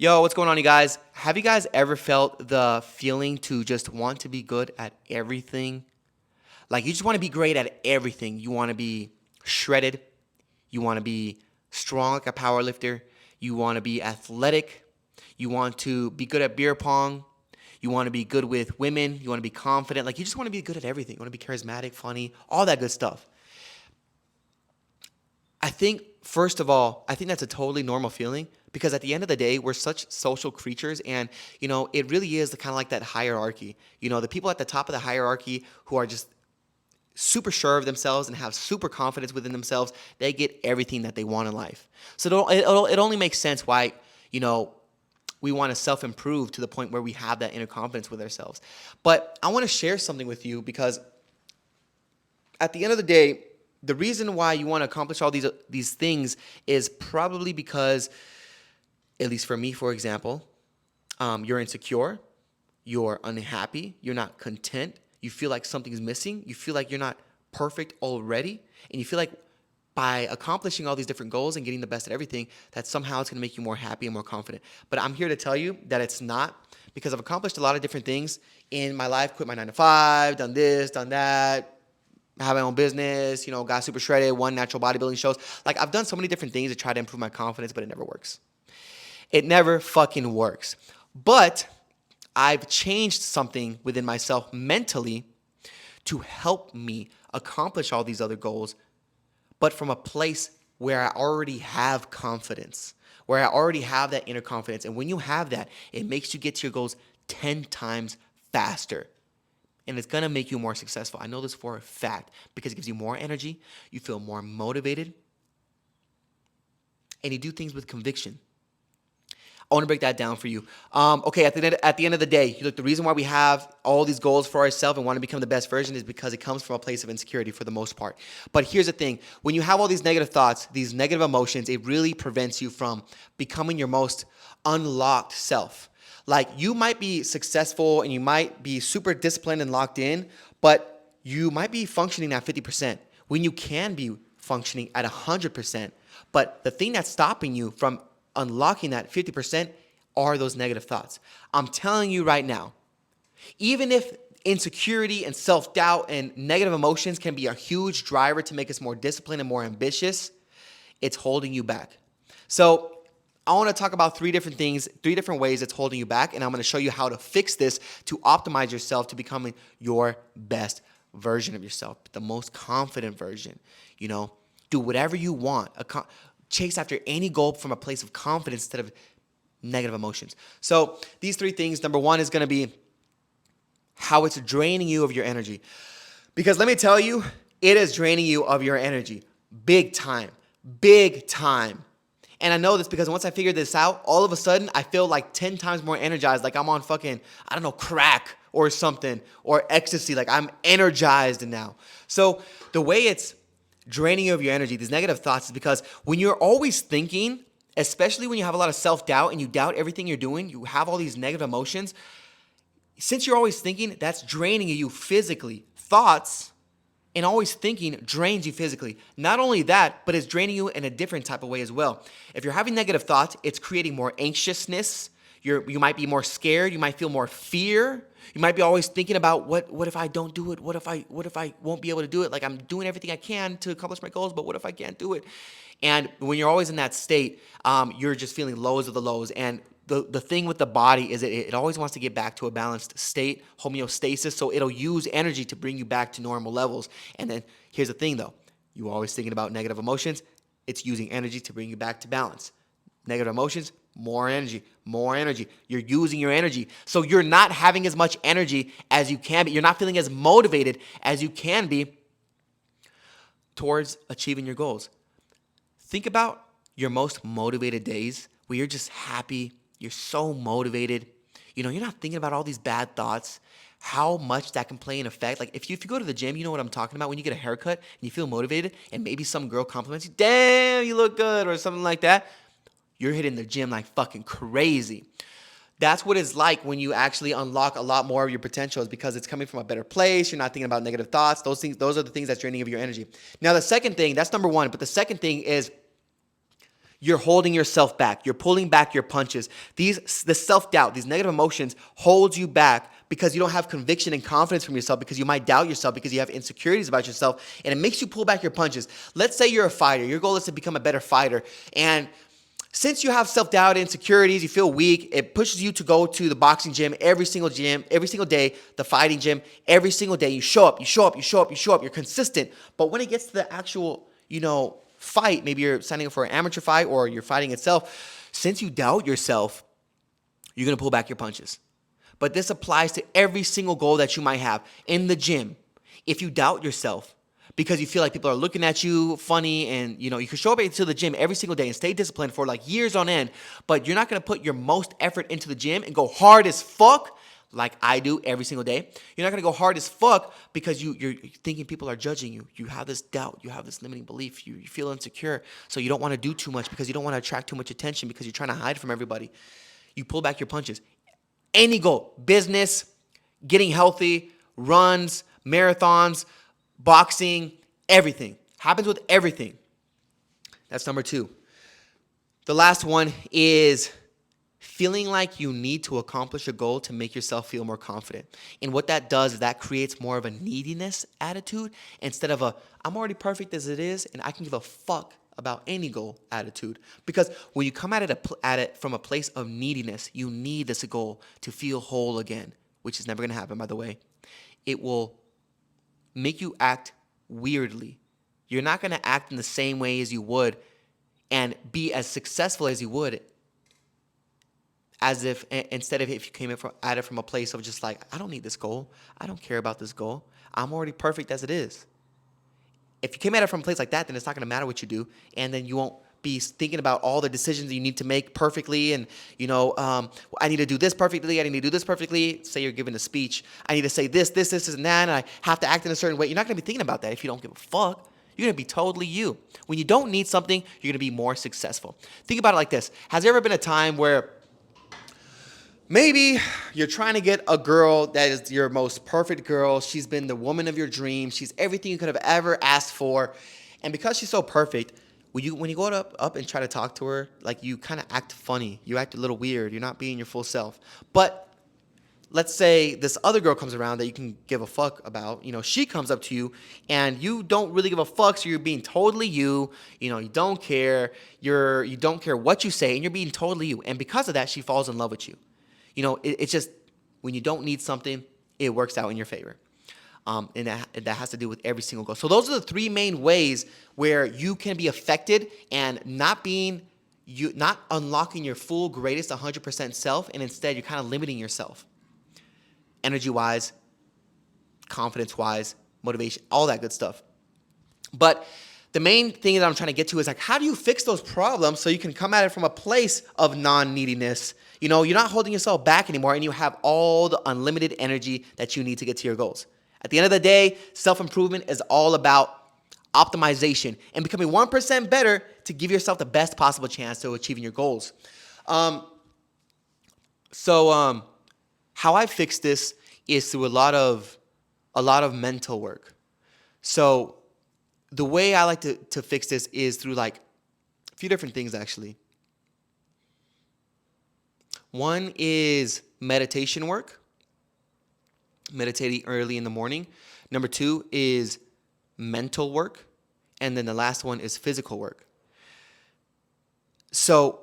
Yo, what's going on, you guys? Have you guys ever felt the feeling to just want to be good at everything? Like, you just want to be great at everything. You want to be shredded. You want to be strong like a power lifter. You want to be athletic. You want to be good at beer pong. You want to be good with women. You want to be confident. Like, you just want to be good at everything. You want to be charismatic, funny, all that good stuff. I think, first of all, I think that's a totally normal feeling because at the end of the day, we're such social creatures and, it really is kind of like that hierarchy. The people at the top of the hierarchy who are just super sure of themselves and have super confidence within themselves, they get everything that they want in life. So it only makes sense why, we want to self-improve to the point where we have that inner confidence with ourselves. But I want to share something with you because at the end of the day, the reason why you want to accomplish all these things is probably because, at least for me, for example, you're insecure, you're unhappy, you're not content, you feel like something's missing, you feel like you're not perfect already, and you feel like by accomplishing all these different goals and getting the best at everything, that somehow it's going to make you more happy and more confident. But I'm here to tell you that it's not, because I've accomplished a lot of different things in my life, quit my 9 to 5, done this, done that, have my own business, got super shredded, won natural bodybuilding shows. Like, I've done so many different things to try to improve my confidence, but it never works. It never fucking works. But I've changed something within myself mentally to help me accomplish all these other goals, but from a place where I already have confidence, where I already have that inner confidence. And when you have that, it makes you get to your goals 10 times faster. And it's going to make you more successful. I know this for a fact because it gives you more energy, you feel more motivated, and you do things with conviction. I want to break that down for you. Okay, at the end of the day, look, the reason why we have all these goals for ourselves and want to become the best version is because it comes from a place of insecurity for the most part. But here's the thing. When you have all these negative thoughts, these negative emotions, it really prevents you from becoming your most unlocked self. Like, you might be successful and you might be super disciplined and locked in, but you might be functioning at 50% when you can be functioning at 100%. But the thing that's stopping you from unlocking that 50% are those negative thoughts. I'm telling you right now, even if insecurity and self-doubt and negative emotions can be a huge driver to make us more disciplined and more ambitious, it's holding you back. So I want to talk about 3 different things, 3 different ways it's holding you back, and I'm going to show you how to fix this to optimize yourself to becoming your best version of yourself, the most confident version. Do whatever you want. Chase after any goal from a place of confidence instead of negative emotions. So these 3 things, number 1 is going to be how it's draining you of your energy. Because let me tell you, it is draining you of your energy. Big time. Big time. And I know this because once I figured this out, all of a sudden I feel like 10 times more energized, like I'm on fucking, crack or something, or ecstasy, like I'm energized now. So the way it's draining you of your energy, these negative thoughts, is because when you're always thinking, especially when you have a lot of self-doubt and you doubt everything you're doing, you have all these negative emotions, since you're always thinking, that's draining you physically. Thoughts and always thinking drains you physically. Not only that, but it's draining you in a different type of way as well. If you're having negative thoughts, it's creating more anxiousness. You might be more scared. You might feel more fear. You might be always thinking about what if I don't do it? What if I won't be able to do it? Like, I'm doing everything I can to accomplish my goals, but what if I can't do it? And when you're always in that state, you're just feeling lows of the lows. And the thing with the body is it always wants to get back to a balanced state, homeostasis. So it'll use energy to bring you back to normal levels. And then here's the thing, though. You're always thinking about negative emotions. It's using energy to bring you back to balance. Negative emotions, more energy, more energy. You're using your energy. So you're not having as much energy as you can be. You're not feeling as motivated as you can be towards achieving your goals. Think about your most motivated days where you're just happy. You're so motivated. You're not thinking about all these bad thoughts. How much that can play an effect. Like, if you go to the gym, you know what I'm talking about. When you get a haircut and you feel motivated and maybe some girl compliments you, damn, you look good, or something like that. You're hitting the gym like fucking crazy. That's what it's like when you actually unlock a lot more of your potential, is because it's coming from a better place. You're not thinking about negative thoughts. Those are the things that's draining of your energy. Now, the second thing, that's number 1. But the second thing is you're holding yourself back. You're pulling back your punches. The self-doubt, these negative emotions hold you back because you don't have conviction and confidence from yourself, because you might doubt yourself, because you have insecurities about yourself, and it makes you pull back your punches. Let's say you're a fighter. Your goal is to become a better fighter. And since you have self-doubt, insecurities, you feel weak, it pushes you to go to the boxing gym, every single day, the fighting gym, every single day. You show up, you're consistent. But when it gets to the actual, fight, maybe you're signing up for an amateur fight or you're fighting itself, since you doubt yourself, you're going to pull back your punches. But this applies to every single goal that you might have in the gym. If you doubt yourself, because you feel like people are looking at you funny, and you can show up to the gym every single day and stay disciplined for like years on end, but you're not going to put your most effort into the gym and go hard as fuck like I do every single day. You're not going to go hard as fuck because you're thinking people are judging you. You have this doubt. You have this limiting belief. You feel insecure, so you don't want to do too much because you don't want to attract too much attention, because you're trying to hide from everybody. You pull back your punches. Any goal, business, getting healthy, runs, marathons, boxing, everything. Happens with everything. That's number 2. The last one is feeling like you need to accomplish a goal to make yourself feel more confident. And what that does is that creates more of a neediness attitude instead of a I'm already perfect as it is and I can give a fuck about any goal attitude. Because when you come at it from a place of neediness, you need this goal to feel whole again, which is never going to happen, by the way. It will make you act weirdly. You're not going to act in the same way as you would and be as successful as you would instead of if you came at it from a place of just like, I don't need this goal. I don't care about this goal. I'm already perfect as it is. If you came at it from a place like that, then it's not going to matter what you do, and then you won't be thinking about all the decisions you need to make perfectly, and I need to do this perfectly, I need to do this perfectly. Say you're giving a speech, I need to say this, and that, and I have to act in a certain way. You're not going to be thinking about that if you don't give a fuck. You're going to be totally you. When you don't need something, you're going to be more successful. Think about it like this. Has there ever been a time where maybe you're trying to get a girl that is your most perfect girl? She's been the woman of your dreams. She's everything you could have ever asked for. And because she's so perfect, when you go up and try to talk to her, like, you kind of act funny. You act a little weird. You're not being your full self. But let's say this other girl comes around that you can give a fuck about. She comes up to you and you don't really give a fuck, so you're being totally you. You don't care. You don't care what you say, and you're being totally you. And because of that, she falls in love with you. It's just when you don't need something, it works out in your favor. And that has to do with every single goal. So those are the 3 main ways where you can be affected and not unlocking your full greatest 100% self, and instead you're kind of limiting yourself. Energy-wise, confidence-wise, motivation, all that good stuff. But the main thing that I'm trying to get to is, like, how do you fix those problems so you can come at it from a place of non-neediness? You're not holding yourself back anymore, and you have all the unlimited energy that you need to get to your goals. At the end of the day, self-improvement is all about optimization and becoming 1% better to give yourself the best possible chance to achieving your goals. How I fix this is through a lot of mental work. So the way I like to fix this is through like a few different things, actually. One is meditation work, meditating early in the morning. Number 2 is mental work. And then the last one is physical work. So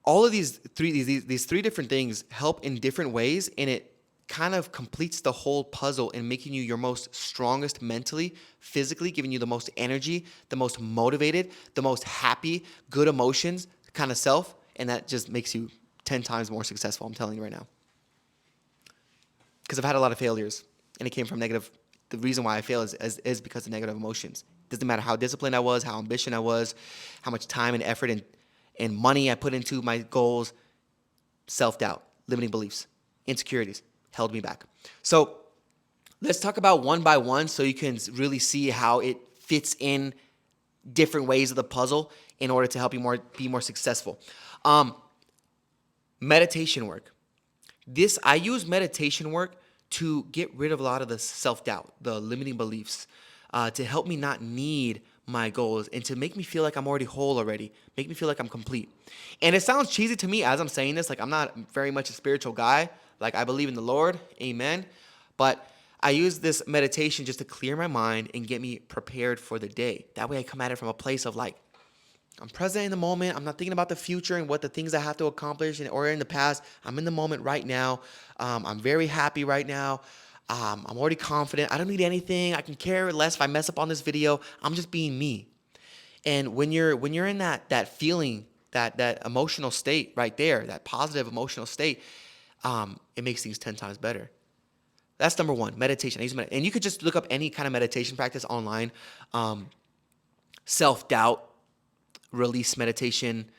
all of these three different things help in different ways, and it kind of completes the whole puzzle in making you your most strongest mentally, physically, giving you the most energy, the most motivated, the most happy, good emotions kind of self, and that just makes you 10 times more successful, I'm telling you right now. Because I've had a lot of failures, and it came from negative. The reason why I fail is because of negative emotions. It doesn't matter how disciplined I was, how ambitious I was, how much time and effort and money I put into my goals. Self-doubt, limiting beliefs, insecurities held me back. So let's talk about one by one so you can really see how it fits in different ways of the puzzle in order to help you be more successful. Meditation work. I use meditation work to get rid of a lot of the self-doubt, the limiting beliefs, to help me not need my goals and to make me feel like I'm already whole already, make me feel like I'm complete. And it sounds cheesy to me as I'm saying this, like I'm not very much a spiritual guy. Like I believe in the Lord, amen. But I use this meditation just to clear my mind and get me prepared for the day. That way I come at it from a place of like, I'm present in the moment. I'm not thinking about the future and what the things I have to accomplish or in the past. I'm in the moment right now. I'm very happy right now. I'm already confident. I don't need anything. I can care less if I mess up on this video. I'm just being me. And when you're in that feeling, that emotional state right there, that positive emotional state, it makes things 10 times better. That's number one, meditation. And you could just look up any kind of meditation practice online. Self-doubt, release meditation,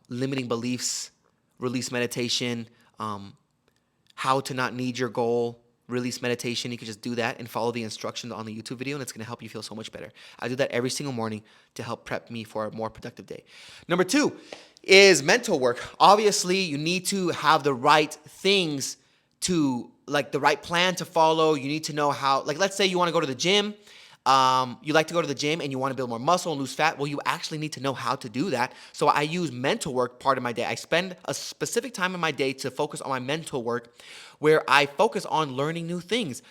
limiting beliefs, release meditation, how to not need your goal, release meditation. You can just do that and follow the instructions on the YouTube video, and it's going to help you feel so much better. I do that every single morning to help prep me for a more productive day. Number two is mental work. Obviously, you need to have the right things to, like the right plan to follow. You need to know how, like let's say you want to go to the gym. You like to go to the gym and you want to build more muscle and lose fat. Well, you actually need to know how to do that. So I use mental work part of my day. I spend a specific time in my day to focus on my mental work where I focus on learning new things,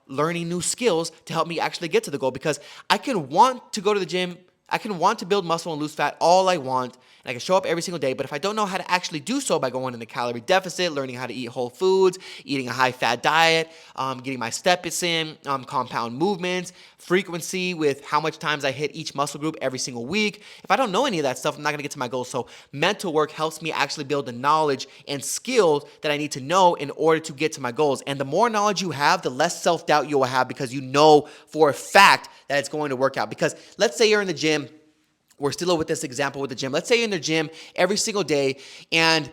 learning new skills to help me actually get to the goal, because I can want to go to the gym. I can want to build muscle and lose fat all I want, and I can show up every single day, but if I don't know how to actually do so by going in the calorie deficit, learning how to eat whole foods, eating a high-fat diet, getting my steps in, compound movements, frequency with how much times I hit each muscle group every single week, if I don't know any of that stuff, I'm not going to get to my goals. So mental work helps me actually build the knowledge and skills that I need to know in order to get to my goals. And the more knowledge you have, the less self-doubt you will have, because you know for a fact that it's going to work out. Because let's say you're in the gym. We're still with this example with the gym. Let's say you're in the gym every single day, and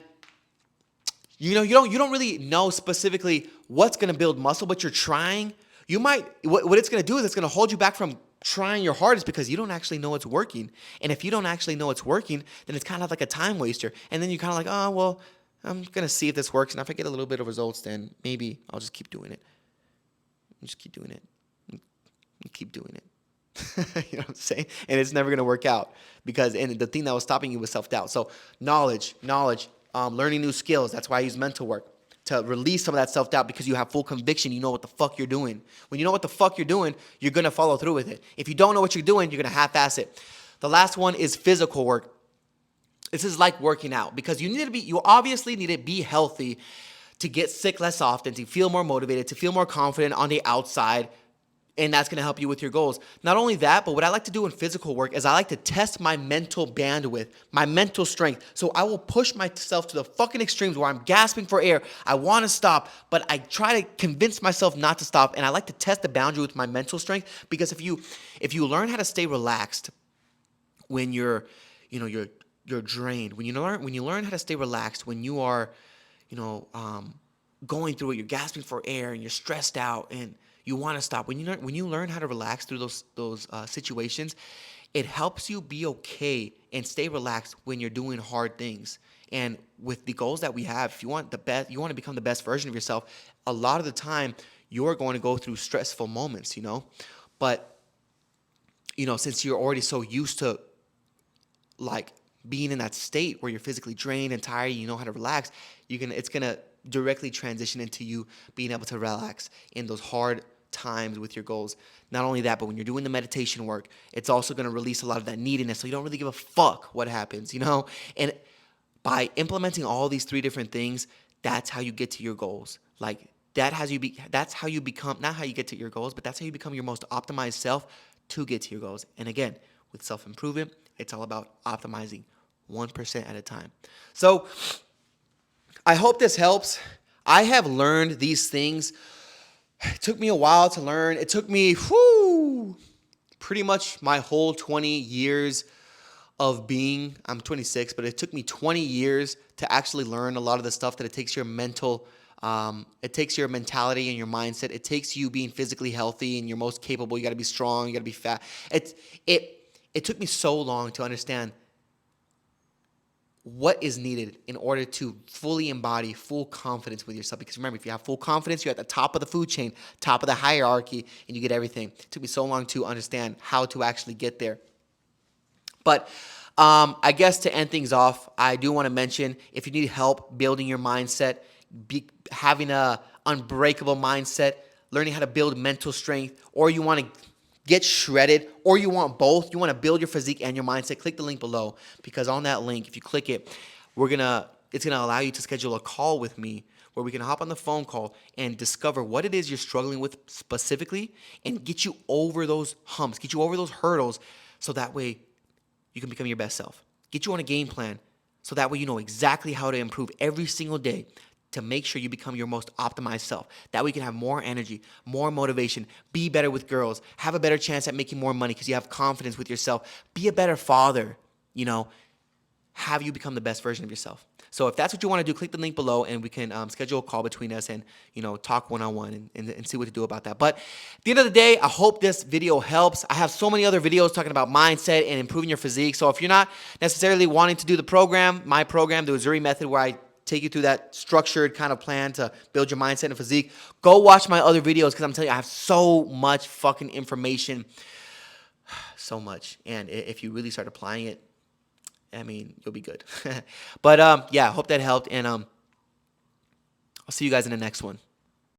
you don't really know specifically what's going to build muscle, but you're trying. You might what it's going to do is it's going to hold you back from trying your hardest, because you don't actually know it's working. And if you don't actually know it's working, then it's kind of like a time waster. And then you're kind of like, oh well, I'm going to see if this works, and if I get a little bit of results, then maybe I'll just keep doing it. Just keep doing it. Keep doing it. You know what I'm saying? And it's never going to work out, because and the thing that was stopping you was self-doubt. So knowledge, learning new skills. That's why I use mental work, to release some of that self-doubt, because you have full conviction. You know what the fuck you're doing. When you know what the fuck you're doing, you're going to follow through with it. If you don't know what you're doing, you're going to half-ass it. The last one is physical work. This is like working out, because you obviously need to be healthy to get sick less often, to feel more motivated, to feel more confident on the outside. And that's going to help you with your goals. Not only that, but what I like to do in physical work is I like to test my mental bandwidth, my mental strength. So I will push myself to the fucking extremes where I'm gasping for air. I want to stop, but I try to convince myself not to stop. And I like to test the boundary with my mental strength, because if you learn how to stay relaxed when you're drained, when you learn how to stay relaxed when you are, going through it, you're gasping for air and you're stressed out and you want to stop. When you learn how to relax through those situations, it helps you be okay and stay relaxed when you're doing hard things. And with the goals that we have, if you want you want to become the best version of yourself, a lot of the time you're going to go through stressful moments, But since you're already so used to like being in that state where you're physically drained and tired, you know how to relax, it's gonna directly transition into you being able to relax in those hard times with your goals. Not only that, but when you're doing the meditation work, it's also going to release a lot of that neediness, so you don't really give a fuck what happens, And by implementing all these three different things, that's how you get to your goals. Like that's how you become, not how you get to your goals, but that's how you become your most optimized self to get to your goals. And again, with self-improvement, it's all about optimizing 1% at a time. So I hope this helps. I have learned these things. It took me a while to learn. It took me pretty much my whole 20 years of being. I'm 26, but it took me 20 years to actually learn a lot of the stuff that it takes your it takes your mentality and your mindset. It takes you being physically healthy and you're most capable. You got to be strong. You got to be fat. It took me so long to understand what is needed in order to fully embody full confidence with yourself. Because remember, if you have full confidence, you're at the top of the food chain, top of the hierarchy, and you get everything. It took me so long to understand how to actually get there. But I guess to end things off, I do want to mention, if you need help building your mindset, having a unbreakable mindset, learning how to build mental strength, or you want to get shredded, or you want both, you want to build your physique and your mindset, click the link below, because on that link, if you click it, it's gonna allow you to schedule a call with me where we can hop on the phone call and discover what it is you're struggling with specifically and get you over those humps, get you over those hurdles, so that way you can become your best self. Get you on a game plan so that way you know exactly how to improve every single day to make sure you become your most optimized self. That way you can have more energy, more motivation, be better with girls, have a better chance at making more money because you have confidence with yourself, be a better father, have you become the best version of yourself. So if that's what you want to do, click the link below and we can schedule a call between us and, talk one-on-one and see what to do about that. But at the end of the day, I hope this video helps. I have so many other videos talking about mindset and improving your physique. So if you're not necessarily wanting to do the program, my program, the Uzuri method, where I take you through that structured kind of plan to build your mindset and physique, go watch my other videos because I'm telling you, I have so much fucking information. So much. And if you really start applying it, I mean, you'll be good. But yeah, I hope that helped. And I'll see you guys in the next one.